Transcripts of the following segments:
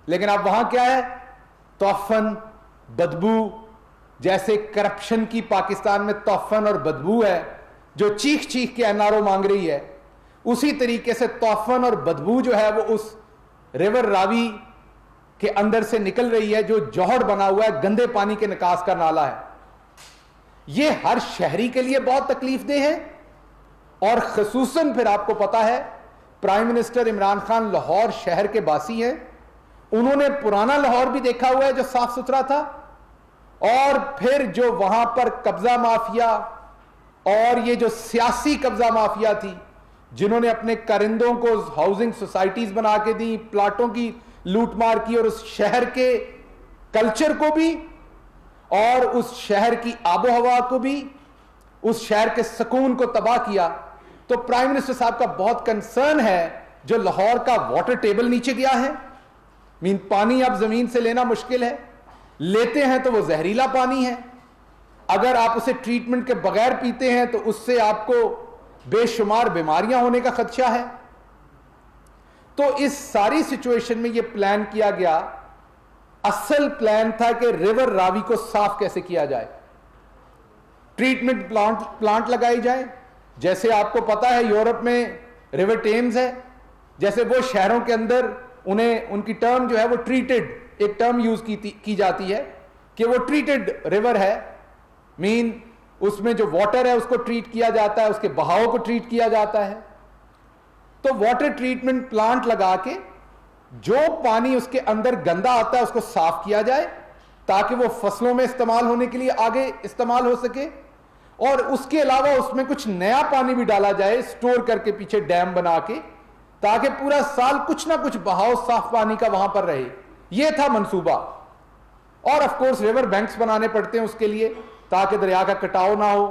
लेकिन अब वहां क्या है? तौफन, बदबू। जैसे करप्शन की पाकिस्तान में तौफन और बदबू है जो चीख चीख के एनआरओ मांग रही है, उसी तरीके से तौफन और बदबू जो है वो उस रिवर रावी के अंदर से निकल रही है, जो जौहर बना हुआ है, गंदे पानी के निकास का नाला है। यह हर शहरी के लिए बहुत तकलीफदेह है। और खसूसन फिर आपको पता है, प्राइम मिनिस्टर इमरान खान लाहौर शहर के बासी हैं। उन्होंने पुराना लाहौर भी देखा हुआ है जो साफ सुथरा था, और फिर जो वहां पर कब्जा माफिया और ये जो सियासी कब्जा माफिया थी, जिन्होंने अपने कारिंदों को हाउसिंग सोसाइटीज बना के दी, प्लाटों की लूटमार की, और उस शहर के कल्चर को भी और उस शहर की आबो हवा को भी, उस शहर के सुकून को तबाह किया। तो प्राइम मिनिस्टर साहब का बहुत कंसर्न है जो लाहौर का वाटर टेबल नीचे गया है। मीन पानी अब जमीन से लेना मुश्किल है, लेते हैं तो वो जहरीला पानी है। अगर आप उसे ट्रीटमेंट के बगैर पीते हैं तो उससे आपको बेशुमार बीमारियां होने का खदशा है। तो इस सारी सिचुएशन में यह प्लान किया गया। असल प्लान था कि रिवर रावी को साफ कैसे किया जाए, ट्रीटमेंट प्लांट लगाई जाए। जैसे आपको पता है यूरोप में रिवर टेम्स है, जैसे वो शहरों के अंदर उन्हें उनकी टर्म जो है वो ट्रीटेड, एक टर्म यूज की जाती है कि वो ट्रीटेड रिवर है। मीन उसमें जो वाटर है उसको ट्रीट किया जाता है, उसके बहाव को ट्रीट किया जाता है। तो वाटर ट्रीटमेंट प्लांट लगा के जो पानी उसके अंदर गंदा आता है उसको साफ किया जाए, ताकि वो फसलों में इस्तेमाल होने के लिए आगे इस्तेमाल हो सके। और उसके अलावा उसमें कुछ नया पानी भी डाला जाए, स्टोर करके पीछे डैम बना के, ताकि पूरा साल कुछ ना कुछ बहाव साफ पानी का वहां पर रहे। यह था मंसूबा। और ऑफ कोर्स रिवर बैंक्स बनाने पड़ते हैं उसके लिए, ताकि दरिया का कटाव ना हो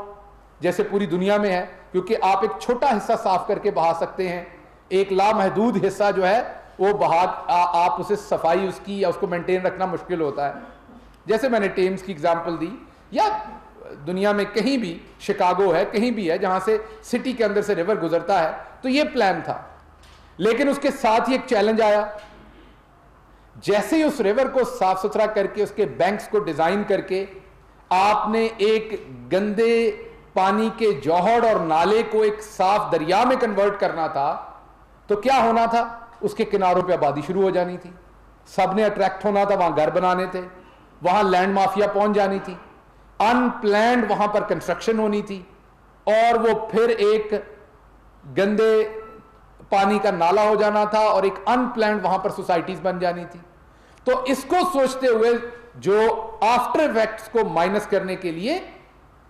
जैसे पूरी दुनिया में है, क्योंकि आप एक छोटा हिस्सा साफ करके बहा सकते हैं, एक लामहदूद हिस्सा जो है वो बहा आप उसे सफाई उसकी या उसको मेंटेन रखना मुश्किल होता है। जैसे मैंने टेम्स की एग्जांपल दी, या दुनिया में कहीं भी, शिकागो है, कहीं भी है जहां से सिटी के अंदर से रिवर गुजरता है। तो ये प्लान था, लेकिन उसके साथ ही एक चैलेंज आया। जैसे ही उस रिवर को साफ सुथरा करके उसके बैंक्स को डिजाइन करके आपने एक गंदे पानी के जौहर और नाले को एक साफ दरिया में कन्वर्ट करना था, तो क्या होना था? उसके किनारों पे आबादी शुरू हो जानी थी, सबने अट्रैक्ट होना था, वहां घर बनाने थे, वहां लैंड माफिया पहुंच जानी थी, अनप्लैंड वहां पर कंस्ट्रक्शन होनी थी, और वो फिर एक गंदे पानी का नाला हो जाना था, और एक अनप्लैंड वहां पर सोसाइटीज बन जानी थी। तो इसको सोचते हुए जो आफ्टर इफेक्ट्स को माइनस करने के लिए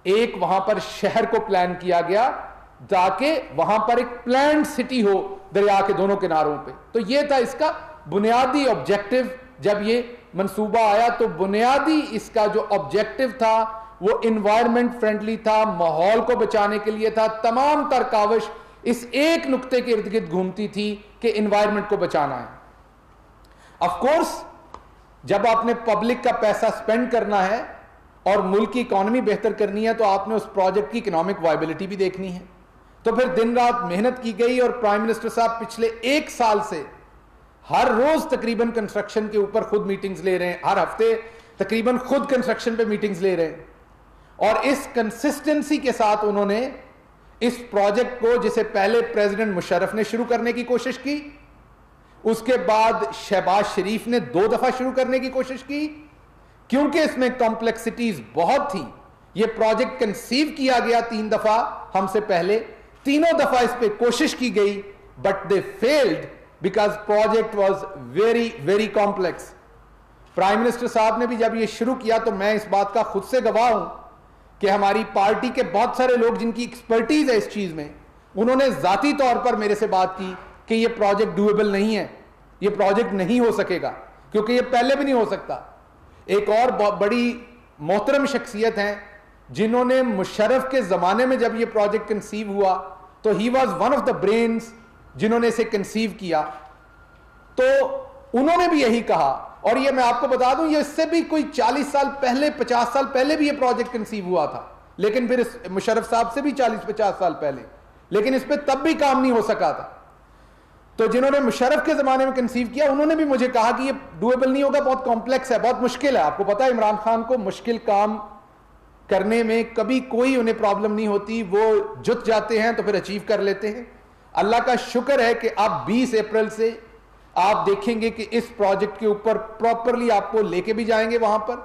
एक वहां पर शहर को प्लान किया गया, ताकि वहां पर एक प्लान्ड सिटी हो दरिया के दोनों किनारों पे। तो यह था इसका बुनियादी ऑब्जेक्टिव। जब ये मंसूबा आया तो बुनियादी इसका जो ऑब्जेक्टिव था वो इन्वायरमेंट फ्रेंडली था, माहौल को बचाने के लिए था। तमाम तरकाविश इस एक नुक्ते के इर्द गिर्द घूमती थी कि इन्वायरमेंट को बचाना है। ऑफ कोर्स जब आपने पब्लिक का पैसा स्पेंड करना है और मुल्क की इकोनॉमी बेहतर करनी है, तो आपने उस प्रोजेक्ट की इकोनॉमिक वायबिलिटी भी देखनी है। तो फिर दिन रात मेहनत की गई, और प्राइम मिनिस्टर साहब पिछले एक साल से हर रोज तकरीबन कंस्ट्रक्शन के ऊपर खुद मीटिंग्स ले रहे हैं, हर हफ्ते तकरीबन खुद कंस्ट्रक्शन पे मीटिंग्स ले रहे हैं। और इस कंसिस्टेंसी के साथ उन्होंने इस प्रोजेक्ट को, जिसे पहले प्रेसिडेंट मुशर्रफ ने शुरू करने की कोशिश की, उसके बाद शहबाज शरीफ ने 2 दफा शुरू करने की कोशिश की, क्योंकि इसमें कॉम्प्लेक्सिटीज बहुत थी। यह प्रोजेक्ट कंसीव किया गया 3 दफा हमसे पहले, तीनों दफा इस पे कोशिश की गई, but they failed because project was very very complex. Prime minister साहब ने भी जब यह शुरू किया, तो मैं इस बात का खुद से गवाह हूं कि हमारी पार्टी के बहुत सारे लोग जिनकी एक्सपर्टीज है इस चीज में, उन्होंने जाती तौर पर मेरे से बात की कि यह प्रोजेक्ट डूएबल नहीं है, यह प्रोजेक्ट नहीं हो सकेगा, क्योंकि यह पहले भी नहीं हो सकता। एक और बड़ी मोहतरम शख्सियत हैं जिन्होंने मुशर्रफ के जमाने में जब यह प्रोजेक्ट कंसीव हुआ, तो he was one of the brains जिन्होंने इसे कंसीव किया। तो उन्होंने भी यही कहा, और ये मैं आपको बता दूं, ये इससे भी कोई 40 साल पहले, 50 साल पहले भी ये प्रोजेक्ट कंसीव हुआ था, लेकिन फिर मुशर्रफ साहब से भी 40-50 साल पहले, लेकिन इस पर तब भी काम नहीं हो सका था। तो जिन्होंने मुशर्रफ के ज़माने में कंसीव किया उन्होंने भी मुझे कहा कि ये डूएबल नहीं होगा, बहुत कॉम्प्लेक्स है, बहुत मुश्किल है। आपको पता है इमरान खान को मुश्किल काम करने में कभी कोई उन्हें प्रॉब्लम नहीं होती, वो जुट जाते हैं तो फिर अचीव कर लेते हैं। अल्लाह का शुक्र है कि अब 20 अप्रैल से आप देखेंगे कि इस प्रोजेक्ट के ऊपर प्रॉपरली आपको लेके भी जाएंगे, वहां पर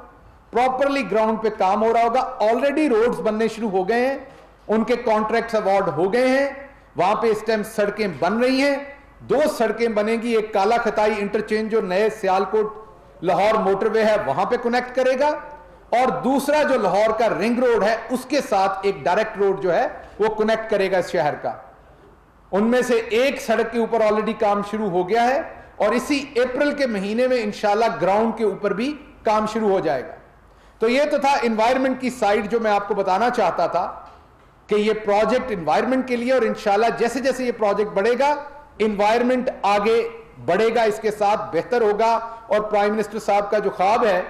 प्रॉपरली ग्राउंड पे काम हो रहा होगा। ऑलरेडी रोड्स बनने शुरू हो गए हैं, उनके कॉन्ट्रैक्ट्स अवार्ड हो गए हैं, वहां पे इस टाइम सड़कें बन रही हैं। 2 सड़कें बनेगी, एक काला खताई इंटरचेंज जो नए सियालकोट लाहौर मोटरवे है वहां पे कनेक्ट करेगा, और दूसरा जो लाहौर का रिंग रोड है उसके साथ एक डायरेक्ट रोड जो है वो कनेक्ट करेगा इस शहर का। उनमें से एक सड़क के ऊपर ऑलरेडी काम शुरू हो गया है और इसी अप्रैल के महीने में इंशाल्लाह ग्राउंड के ऊपर भी काम शुरू हो जाएगा। तो ये तो था एनवायरनमेंट की साइड जो मैं आपको बताना चाहता था कि ये प्रोजेक्ट एनवायरनमेंट के लिए, और इंशाल्लाह जैसे जैसे ये प्रोजेक्ट बढ़ेगा एनवायरनमेंट आगे बढ़ेगा, इसके साथ बेहतर होगा और प्राइम मिनिस्टर साहब का जो ख्वाब है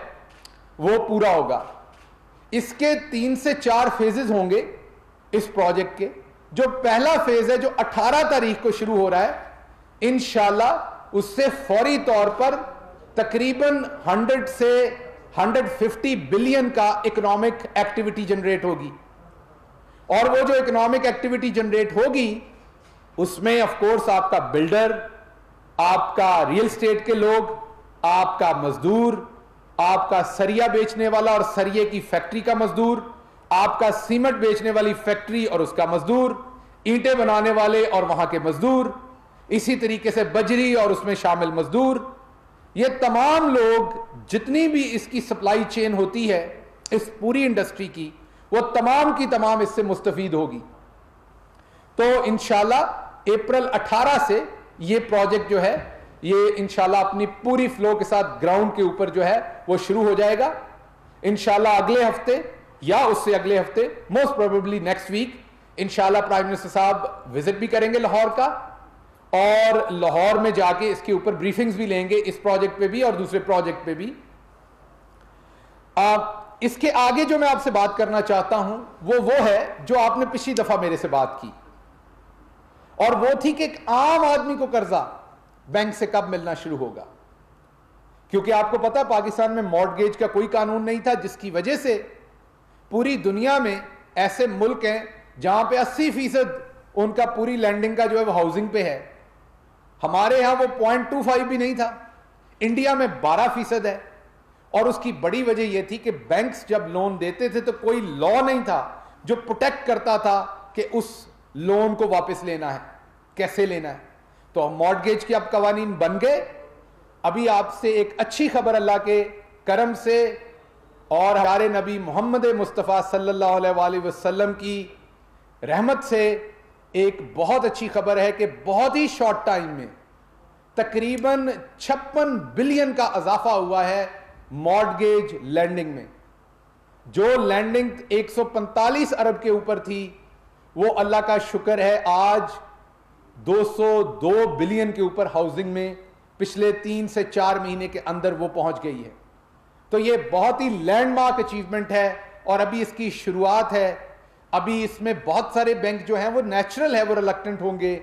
वो पूरा होगा। इसके 3 से 4 फेजेस होंगे इस प्रोजेक्ट के। जो पहला फेज है जो 18 तारीख को शुरू हो रहा है, इंशाल्लाह उससे फौरी तौर पर तकरीबन 100 से 150 बिलियन का इकोनॉमिक एक्टिविटी जनरेट होगी। और वो जो इकोनॉमिक एक्टिविटी जनरेट होगी उसमें ऑफ कोर्स आपका बिल्डर, आपका रियल एस्टेट के लोग, आपका मजदूर, आपका सरिया बेचने वाला और सरिये की फैक्ट्री का मजदूर, आपका सीमेंट बेचने वाली फैक्ट्री और उसका मजदूर, ईंटें बनाने वाले और वहां के मजदूर, इसी तरीके से बजरी और उसमें शामिल मजदूर, ये तमाम लोग जितनी भी इसकी सप्लाई चेन होती है इस पूरी इंडस्ट्री की, वो तमाम की तमाम इससे मुस्तफीद होगी। तो इंशाल्लाह अप्रैल 18 से ये प्रोजेक्ट जो है ये इंशाल्लाह अपनी पूरी फ्लो के साथ ग्राउंड के ऊपर जो है वो शुरू हो जाएगा। इंशाल्लाह अगले हफ्ते या उससे अगले हफ्ते, मोस्ट प्रोबेबली नेक्स्ट वीक, इंशाल्लाह प्राइम मिनिस्टर साहब विजिट भी करेंगे लाहौर का, और लाहौर में जाके इसके ऊपर ब्रीफिंग्स भी लेंगे इस प्रोजेक्ट पे भी और दूसरे प्रोजेक्ट पे भी। इसके आगे जो मैं आपसे बात करना चाहता हूं वो है जो आपने पिछली दफा मेरे से बात की, और वो थी कि एक आम आदमी को कर्जा बैंक से कब मिलना शुरू होगा। क्योंकि आपको पता पाकिस्तान में मॉर्टगेज का कोई कानून नहीं था, जिसकी वजह से पूरी दुनिया में ऐसे मुल्क हैं जहां पे 80% उनका पूरी लैंडिंग का जो है वो हाउसिंग पे है। हमारे यहां वो 0.25 भी नहीं था, इंडिया में 12% है। और उसकी बड़ी वजह यह थी कि बैंक्स जब लोन देते थे तो कोई लॉ नहीं था जो प्रोटेक्ट करता था कि उस लोन को वापस लेना है, कैसे लेना है। तो मॉर्टगेज के अब कवानीन बन गए। अभी आपसे एक अच्छी खबर अल्लाह के करम से और हमारे नबी मोहम्मद मुस्तफ़ा सल्लल्लाहु अलैहि वसल्लम की रहमत से एक बहुत अच्छी खबर है कि बहुत ही शॉर्ट टाइम में तकरीबन 56 बिलियन का इजाफा हुआ है मॉर्टगेज लैंडिंग में। जो लैंडिंग 145 अरब के ऊपर थी वो अल्लाह का शुक्र है आज 202 बिलियन के ऊपर हाउसिंग में पिछले 3 से 4 महीने के अंदर वो पहुंच गई है। तो ये बहुत ही लैंडमार्क अचीवमेंट है और अभी इसकी शुरुआत है। अभी इसमें बहुत सारे बैंक जो हैं वो नेचुरल है वो रिलक्टेंट होंगे,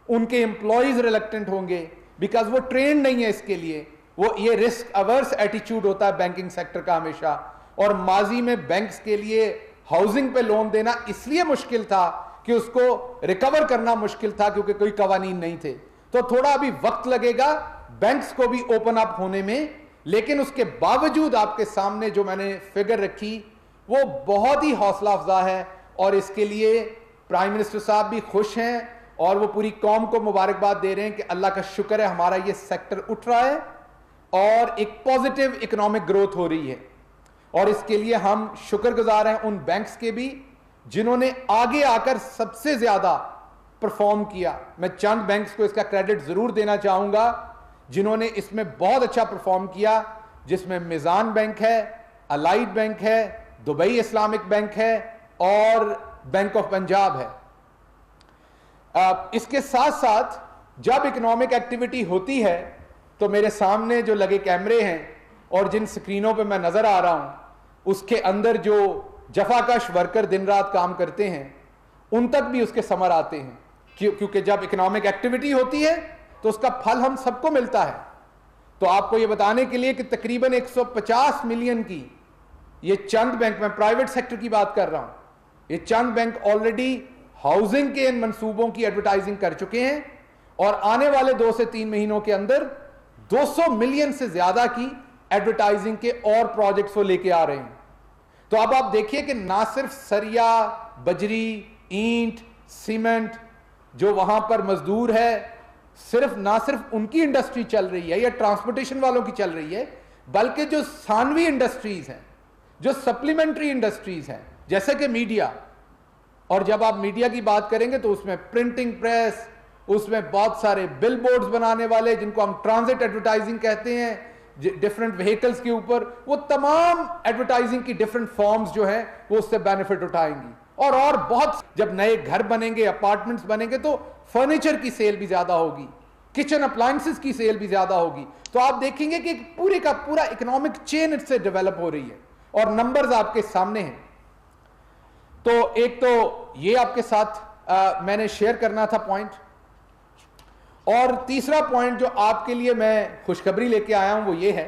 उनके एम्प्लॉयज रिलक्टेंट होंगे बिकॉज वो ट्रेंड नहीं है इसके लिए। वो ये रिस्क अवर्स एटीट्यूड होता है बैंकिंग सेक्टर का हमेशा, और माजी में बैंक्स के लिए हाउसिंग पे लोन देना इसलिए मुश्किल था कि उसको रिकवर करना मुश्किल था क्योंकि कोई कवानीन नहीं थे। तो थोड़ा अभी वक्त लगेगा बैंक्स को भी ओपन अप होने में, लेकिन उसके बावजूद आपके सामने जो मैंने फिगर रखी वो बहुत ही हौसला अफजा है और इसके लिए प्राइम मिनिस्टर साहब भी खुश हैं और वो पूरी कौम को मुबारकबाद दे रहे हैं कि अल्लाह का शुक्र है हमारा ये सेक्टर उठ रहा है और एक पॉजिटिव इकोनॉमिक ग्रोथ हो रही है। और इसके लिए हम शुक्रगुजार हैं उन बैंक्स के भी जिन्होंने आगे आकर सबसे ज्यादा परफॉर्म किया। मैं चंद बैंक्स को इसका क्रेडिट जरूर देना चाहूंगा जिन्होंने इसमें बहुत अच्छा परफॉर्म किया, जिसमें मिजान बैंक है, अलाइड बैंक है, दुबई इस्लामिक बैंक है और बैंक ऑफ पंजाब है। इसके साथ साथ जब इकोनॉमिक एक्टिविटी होती है तो मेरे सामने जो लगे कैमरे हैं और जिन स्क्रीनों पे मैं नजर आ रहा हूं उसके अंदर जो जफाकश वर्कर दिन रात काम करते हैं उन तक भी उसके समर आते हैं। क्योंकि जब इकोनॉमिक एक्टिविटी होती है तो उसका फल हम सबको मिलता है। तो आपको यह बताने के लिए कि तकरीबन 150 मिलियन की ये चंद बैंक, मैं प्राइवेट सेक्टर की बात कर रहा हूं, ये चंद बैंक ऑलरेडी हाउसिंग के इन मंसूबों की एडवर्टाइजिंग कर चुके हैं और आने वाले 2 से 3 महीनों के अंदर 200 मिलियन से ज्यादा की एडवर्टाइजिंग के और प्रोजेक्ट्स वो लेके आ रहे हैं। तो अब आप देखिए कि ना सिर्फ सरिया, बजरी, ईंट, सीमेंट, जो वहां पर मजदूर है, ना सिर्फ उनकी इंडस्ट्री चल रही है या ट्रांसपोर्टेशन वालों की चल रही है, बल्कि जो सानवी इंडस्ट्रीज हैं, जो सप्लीमेंट्री इंडस्ट्रीज हैं, जैसे कि मीडिया, और जब आप मीडिया की बात करेंगे तो उसमें प्रिंटिंग प्रेस, उसमें बहुत सारे बिल बोर्ड्स बनाने वाले जिनको हम ट्रांजिट एडवर्टाइजिंग कहते हैं, डिफरेंट व्हीकल्स के ऊपर, वो तमाम एडवर्टाइजिंग की डिफरेंट फॉर्म्स जो हैं वो उससे बेनिफिट उठाएंगी। और बहुत, जब नए घर बनेंगे, अपार्टमेंट्स बनेंगे, तो फर्नीचर की सेल भी ज्यादा होगी, किचन अप्लायंसेस की सेल भी ज्यादा होगी। तो आप देखेंगे कि पूरे का पूरा इकोनॉमिक चेन इससे डेवलप हो रही है और नंबर्स आपके सामने हैं। तो एक तो ये आपके साथ मैंने शेयर करना था पॉइंट, और तीसरा पॉइंट जो आपके लिए मैं खुशखबरी लेके आया हूं वो ये है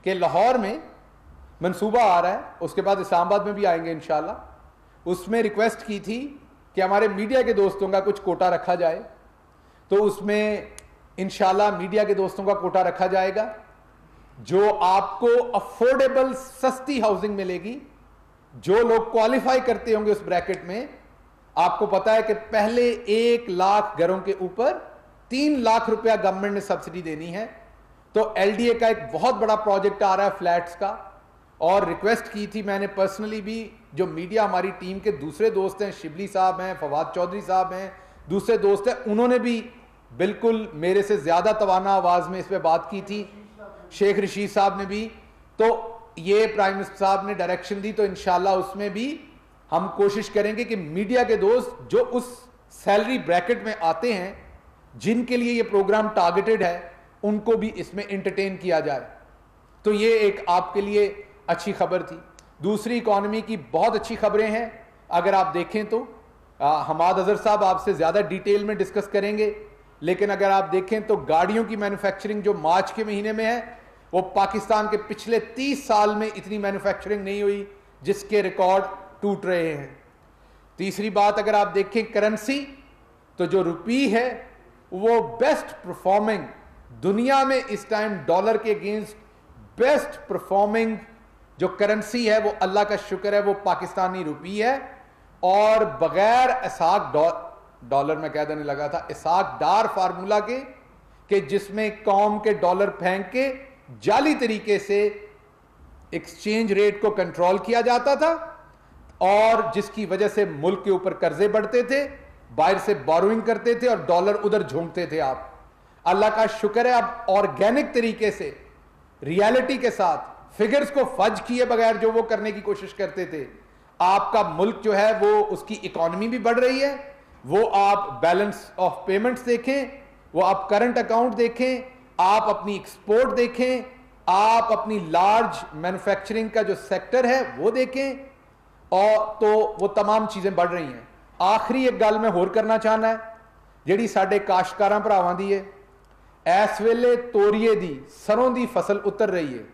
कि लाहौर में मंसूबा आ रहा है, उसके बाद इस्लामाबाद में भी आएंगे इंशाल्लाह। उसमें रिक्वेस्ट की थी कि हमारे मीडिया के दोस्तों का कुछ कोटा रखा जाए, तो उसमें इंशाल्लाह मीडिया के दोस्तों का कोटा रखा जाएगा, जो आपको अफोर्डेबल सस्ती हाउसिंग मिलेगी। जो लोग क्वालिफाई करते होंगे उस ब्रैकेट में, आपको पता है कि पहले 1 लाख घरों के ऊपर 3 लाख रुपया गवर्नमेंट ने सब्सिडी देनी है। तो एलडीए का एक बहुत बड़ा प्रोजेक्ट आ रहा है फ्लैट्स का, और रिक्वेस्ट की थी मैंने पर्सनली भी, जो मीडिया हमारी टीम के दूसरे दोस्त हैं, शिबली साहब हैं, फवाद चौधरी साहब हैं, दूसरे दोस्त हैं, उन्होंने भी बिल्कुल मेरे से ज्यादा तवाना आवाज में इस पर बात की थी, शेख रशीद साहब ने भी। तो ये प्राइम मिनिस्टर साहब ने डायरेक्शन दी, तो इंशाल्लाह उसमें भी हम कोशिश करेंगे कि मीडिया के दोस्त जो उस सैलरी ब्रैकेट में आते हैं, जिनके लिए ये प्रोग्राम टारगेटेड है, उनको भी इसमें एंटरटेन किया जाए। तो ये एक आपके लिए अच्छी खबर थी। दूसरी, इकॉनमी की बहुत अच्छी खबरें हैं। अगर आप देखें तो हमाद अजहर साहब आपसे ज्यादा डिटेल में डिस्कस करेंगे, लेकिन अगर आप देखें तो गाड़ियों की मैन्युफैक्चरिंग जो मार्च के महीने में है, वो पाकिस्तान के पिछले 30 साल में इतनी मैन्युफैक्चरिंग नहीं हुई, जिसके रिकॉर्ड टूट रहे हैं। तीसरी बात, अगर आप देखें करेंसी, तो जो रुपी है वो बेस्ट परफॉर्मिंग, दुनिया में इस टाइम डॉलर के अगेंस्ट बेस्ट परफॉर्मिंग जो करेंसी है, वो अल्लाह का शुक्र है, वो पाकिस्तानी रुपी है। और बगैर इसाक डॉलर में कह देने लगा था, इसाक डार फार्मूला के जिसमें कौम के डॉलर फेंक के जाली तरीके से एक्सचेंज रेट को कंट्रोल किया जाता था, और जिसकी वजह से मुल्क के ऊपर कर्जे बढ़ते थे, बाहर से बोरोइंग करते थे और डॉलर उधर झोंकते थे। आप अल्लाह का शुक्र है, अब ऑर्गेनिक तरीके से रियलिटी के साथ फिगर्स को फज किए बगैर जो वो करने की कोशिश करते थे, आपका मुल्क जो है वो, उसकी इकोनॉमी भी बढ़ रही है। वो आप बैलेंस ऑफ पेमेंट्स देखें, वो आप करंट अकाउंट देखें, आप अपनी एक्सपोर्ट देखें, आप अपनी लार्ज मैन्युफैक्चरिंग का जो सेक्टर है वो देखें, और तो वो तमाम चीजें बढ़ रही हैं। आखिरी एक गल मैं होर करना चाहना है, जिहड़ी साडे काश्तकारां भरावां दी है, इस वेले तोरीए दी, सरों दी फसल उतर रही है।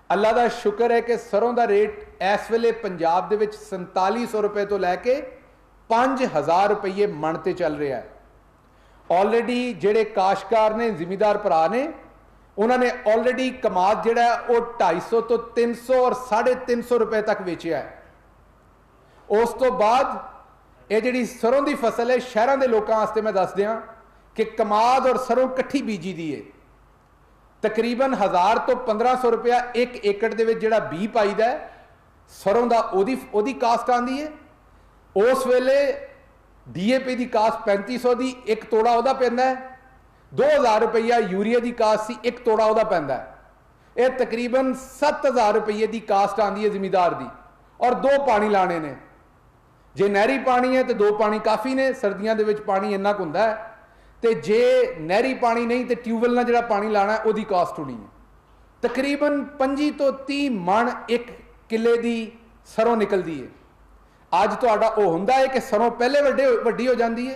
अल्लाह का शुक्र है कि सरों का रेट इस वेले पंजाब दे विच 4700 रुपए तो लैके 5000 रुपये मन ते चल रहा है। ऑलरेडी जेडे काश्तकार ने, जिमीदार भरा ने, उन्होंने ऑलरेडी कमाद जिहड़ा वो 250 तो 300 और 350 रुपए तक बेचिया है। उस तो बाद ये जिहड़ी सरों की फसल है, शहरों के लोगों वास्ते मैं दस दियां कि कमाद और सरों कट्ठी बीजी दी है। तकरीबन 1000 तो 1500 रुपया 1 एकड़ दे विच जिहड़ा बी पाईदा है सरों का, ओदी कास्ट आंदी है। उस वेले डीएपी की कास्ट 3500 दी, 1 तोड़ा ओदा पैंदा है। 2000 रुपया यूरिया की कास्ट सी, 1 तोड़ा ओदा पैंदा है। यह तकरीबन 7000 रुपये की कास्ट आंदी है जिमीदार की, और 2 पानी लाने ने। जे नहरी पानी है तो 2 पानी काफ़ी ने, सर्दियों के पानी इन्ना कुछ होंदा है, तो जे नहरी पानी नहीं तो ट्यूबवैल नाल जिहड़ा पानी लाना है उसकी कास्ट होनी है। तकरीबन 25 तो 30 मन 1 किले की सरों निकलती है। अज तो वो हुंदा है कि सरों पहले वड्डी हो जाती है,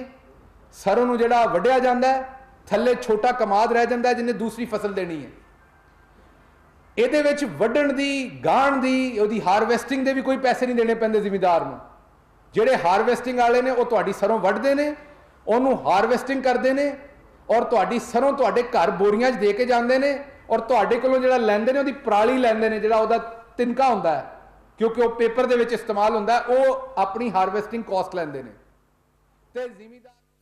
सरों नूं जिहड़ा वड्डिया जाता है, थल्ले छोटा कमाद रह जाता है जिन्हें दूसरी फसल देनी है। ਇਹਦੇ ਵਿੱਚ ਵੱਢਣ ਦੀ ਗਾਹਣ ਦੀ ਉਹਦੀ ਹਾਰਵੈਸਟਿੰਗ ਦੇ ਵੀ ਕੋਈ ਪੈਸੇ ਨਹੀਂ ਦੇਣੇ ਪੈਂਦੇ ਜ਼ਿਮੀਂਦਾਰ ਨੂੰ। ਜਿਹੜੇ ਹਾਰਵੈਸਟਿੰਗ ਵਾਲੇ ਨੇ ਉਹ ਤੁਹਾਡੀ ਸਰੋਂ ਵੱਢਦੇ ਨੇ, ਉਹਨੂੰ ਹਾਰਵੈਸਟਿੰਗ ਕਰਦੇ ਨੇ ਔਰ ਤੁਹਾਡੀ ਸਰੋਂ ਤੁਹਾਡੇ ਘਰ ਬੋਰੀਆਂ 'ਚ ਦੇ ਕੇ ਜਾਂਦੇ ਨੇ ਔਰ ਤੁਹਾਡੇ ਕੋਲੋਂ ਜਿਹੜਾ ਲੈਂਦੇ ਨੇ ਉਹਦੀ ਪਰਾਲੀ ਲੈਂਦੇ ਨੇ, ਜਿਹੜਾ ਉਹਦਾ ਤਿਨਕਾ ਹੁੰਦਾ ਹੈ ਕਿਉਂਕਿ ਉਹ ਪੇਪਰ ਦੇ ਵਿੱਚ ਇਸਤੇਮਾਲ ਹੁੰਦਾ, ਉਹ ਆਪਣੀ ਹਾਰਵੈਸਟਿੰਗ ਕਾਸਟ ਲੈਂਦੇ ਨੇ। ਤੇ ਜ਼ਿਮੀਂਦਾਰ